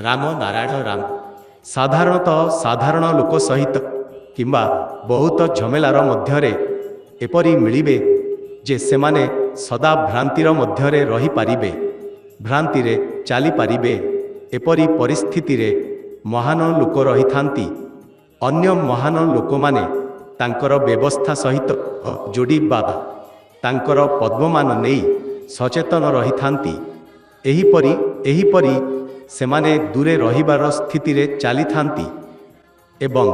ରାମ ନାରାୟଣ ରାମ। ସାଧାରଣତଃ ସାଧାରଣ ଲୋକ ସହିତ କିମ୍ବା ବହୁତ ଝମେଲାର ମଧ୍ୟରେ ଏପରି ମିଳିବେ ଯେ ସେମାନେ ସଦା ଭ୍ରାନ୍ତିର ମଧ୍ୟରେ ରହିପାରିବେ, ଭ୍ରାନ୍ତିରେ ଚାଲିପାରିବେ। ଏପରି ପରିସ୍ଥିତିରେ ମହାନ ଲୋକ ରହିଥାନ୍ତି। ଅନ୍ୟ ମହାନ ଲୋକମାନେ ତାଙ୍କର ବ୍ୟବସ୍ଥା ସହିତ ଯୋଡ଼ି ବା ତାଙ୍କର ପଦ୍ମମାନ ନେଇ ସଚେତନ ରହିଥାନ୍ତି। ଏହିପରି ସେମାନେ ଦୂରେ ରହିବାର ସ୍ଥିତିରେ ଚାଲିଥାନ୍ତି ଏବଂ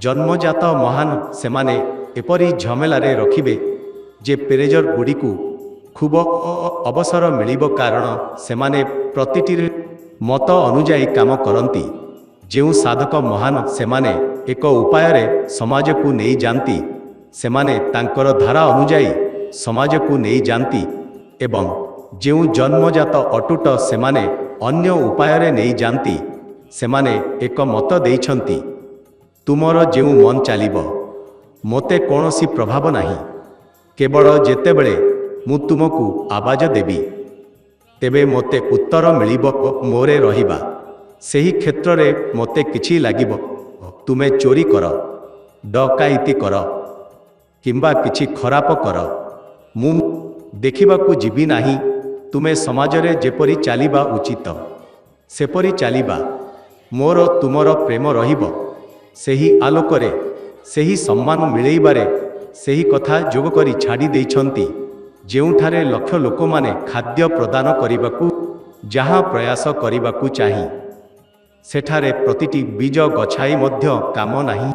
ଜନ୍ମଜାତ ମହାନ ସେମାନେ ଏପରି ଝମେଲାରେ ରଖିବେ ଯେ ପେରେଜର ଗୁଡ଼ିକୁ ଖୁବ ଅବସର ମିଳିବ, କାରଣ ସେମାନେ ପ୍ରତିଟିରେ ମତ ଅନୁଯାୟୀ କାମ କରନ୍ତି। ଯେଉଁ ସାଧକ ମହାନ ସେମାନେ ଏକ ଉପାୟରେ ସମାଜକୁ ନେଇଯାଆନ୍ତି, ସେମାନେ ତାଙ୍କର ଧାରା ଅନୁଯାୟୀ ସମାଜକୁ ନେଇଯାଆନ୍ତି ଏବଂ ଯେଉଁ ଜନ୍ମଜାତ ଅଟୁଟ ସେମାନେ ଅନ୍ୟ ଉପାୟରେ ନେଇଯାଆନ୍ତି। ସେମାନେ ଏକ ମତ ଦେଇଛନ୍ତି, ତୁମର ଯେଉଁ ମନ ଚାଲିବ, ମୋତେ କୌଣସି ପ୍ରଭାବ ନାହିଁ। କେବଳ ଯେତେବେଳେ ମୁଁ ତୁମକୁ ଆବାଜ ଦେବି, ତେବେ ମୋତେ ଉତ୍ତର ମିଳିବ ଓ ମୋରେ ରହିବା ସେହି କ୍ଷେତ୍ରରେ ମୋତେ କିଛି ଲାଗିବ। ତୁମେ ଚୋରି କର, ଡକାୟତି କର କିମ୍ବା କିଛି ଖରାପ କର, ମୁଁ ଦେଖିବାକୁ ଯିବି ନାହିଁ। ତୁମେ ସମାଜରେ ଯେପରି ଚାଲିବା ଉଚିତ ସେପରି ଚାଲିବା। ମୋର ତୁମର ପ୍ରେମ ରହିବ ସେହି ଆଲୋକରେ, ସେହି ସମ୍ମାନ ମିଳେଇବାରେ। ସେହି କଥା ଯୋଗ କରି ଛାଡ଼ି ଦେଇଛନ୍ତି। ଯେଉଁଠାରେ ଲକ୍ଷ ଲୋକମାନେ ଖାଦ୍ୟ ପ୍ରଦାନ କରିବାକୁ ଯାହା ପ୍ରୟାସ କରିବାକୁ ଚାହିଁ, ସେଠାରେ ପ୍ରତିଟି ବୀଜ ଗଛାଇ ମଧ୍ୟ କାମ ନାହିଁ।